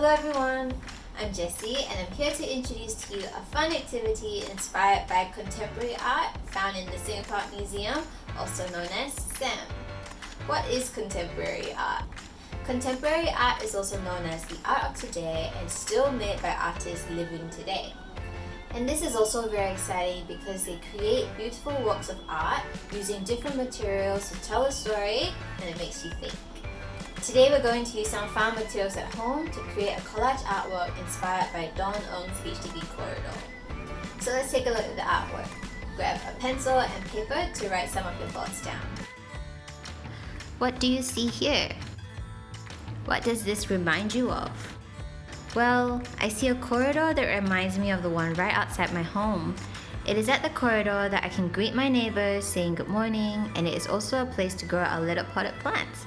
Hello everyone, I'm Jessie and I'm here to introduce to you a fun activity inspired by contemporary art found in the Singapore Museum, also known as SAM. What is contemporary art? Contemporary art is also known as the art of today and still made by artists living today. And this is also very exciting because they create beautiful works of art using different materials to tell a story, and it makes you think. Today we're going to use some found materials at home to create a collage artwork inspired by 𝘊𝘰𝘳𝘳𝘪𝘥𝘰𝘳 corridor. So let's take a look at the artwork. Grab a pencil and paper to write some of your thoughts down. What do you see here? What does this remind you of? Well, I see a corridor that reminds me of the one right outside my home. It is at the corridor that I can greet my neighbors saying good morning, and it is also a place to grow our little potted plants.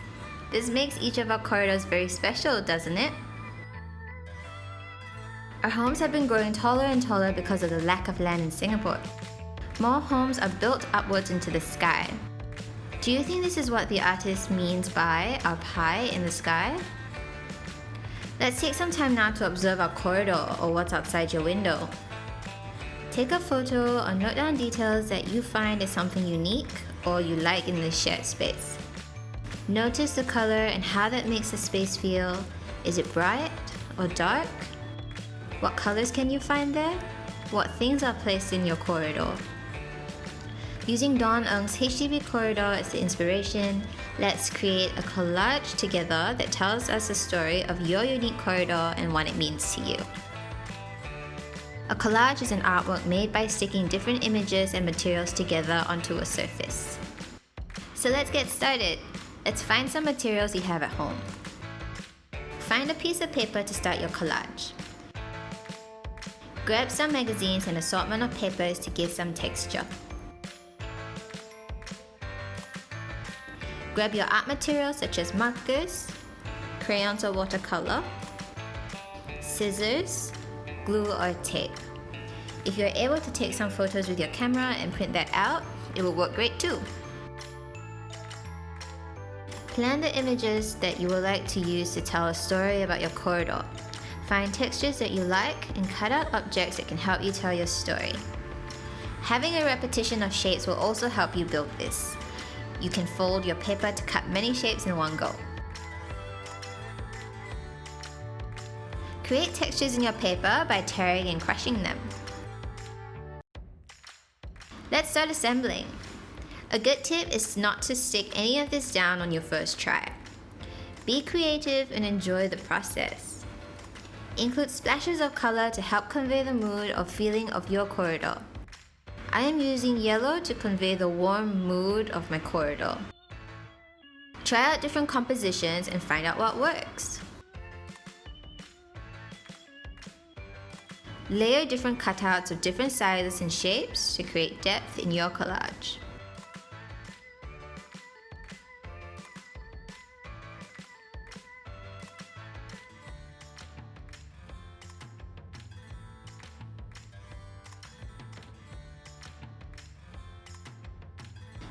This makes each of our corridors very special, doesn't it? Our homes have been growing taller and taller because of the lack of land in Singapore. More homes are built upwards into the sky. Do you think this is what the artist means by our pie in the sky? Let's take some time now to observe our corridor or what's outside your window. Take a photo or note down details that you find is something unique or you like in this shared space. Notice the color and how that makes the space feel. Is it bright or dark? What colors can you find there? What things are placed in your corridor? Using 𝘊𝘰𝘳𝘳𝘪𝘥𝘰𝘳 corridor as the inspiration, let's create a collage together that tells us the story of your unique corridor and what it means to you. A collage is an artwork made by sticking different images and materials together onto a surface. So let's get started. Let's find some materials you have at home. Find a piece of paper to start your collage. Grab some magazines and assortment of papers to give some texture. Grab your art materials such as markers, crayons or watercolour, scissors, glue or tape. If you're able to take some photos with your camera and print that out, it will work great too. Plan the images that you would like to use to tell a story about your corridor. Find textures that you like and cut out objects that can help you tell your story. Having a repetition of shapes will also help you build this. You can fold your paper to cut many shapes in one go. Create textures in your paper by tearing and crushing them. Let's start assembling. A good tip is not to stick any of this down on your first try. Be creative and enjoy the process. Include splashes of color to help convey the mood or feeling of your corridor. I am using yellow to convey the warm mood of my corridor. Try out different compositions and find out what works. Layer different cutouts of different sizes and shapes to create depth in your collage.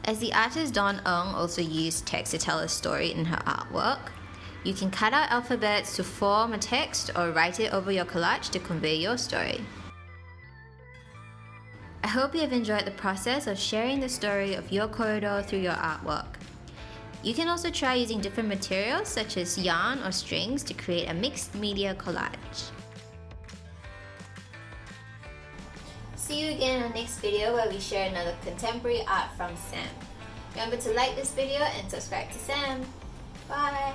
As the artist 𝘊𝘰𝘳𝘳𝘪𝘥𝘰𝘳 also used text to tell a story in her artwork, you can cut out alphabets to form a text or write it over your collage to convey your story. I hope you have enjoyed the process of sharing the story of your corridor through your artwork. You can also try using different materials such as yarn or strings to create a mixed media collage. See you again in our next video where we share another contemporary art from SAM. Remember to like this video and subscribe to SAM. Bye!